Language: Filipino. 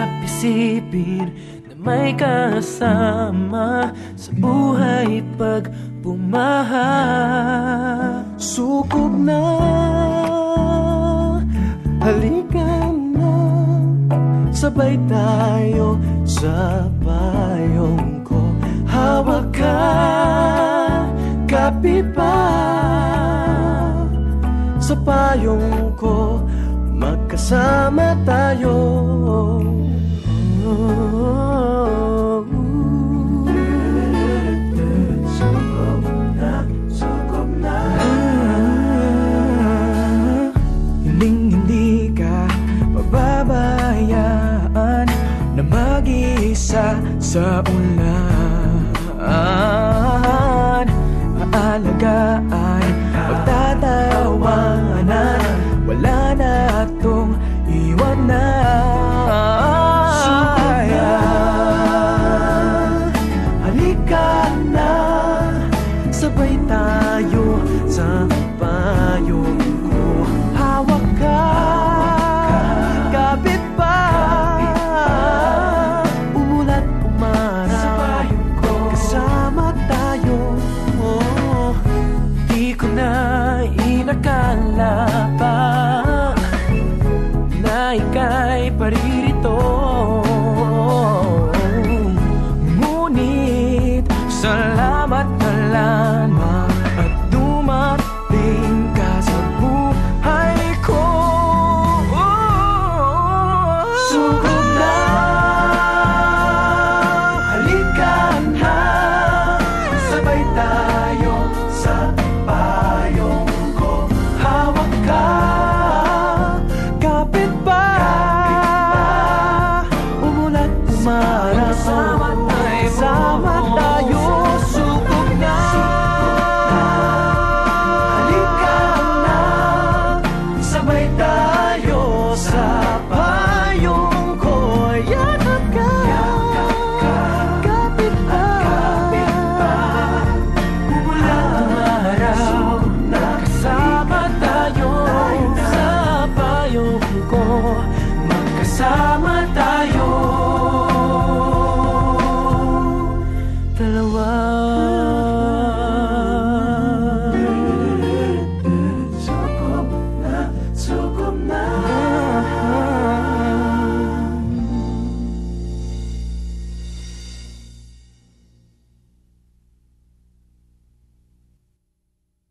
hirap isipin na may kasama sa buhay pag bumaha. Sukob na, halika na, sabay tayo sa payong ko. Hawak ka, kapit pa, sa payong ko, magkasama tayo. Sukob na, Hindi ka pababayaan na mag-isa sa ulan. Aalagaan, pagtatawanan, wala na tong iwanan. sukob na, halika na, sabay tayo sa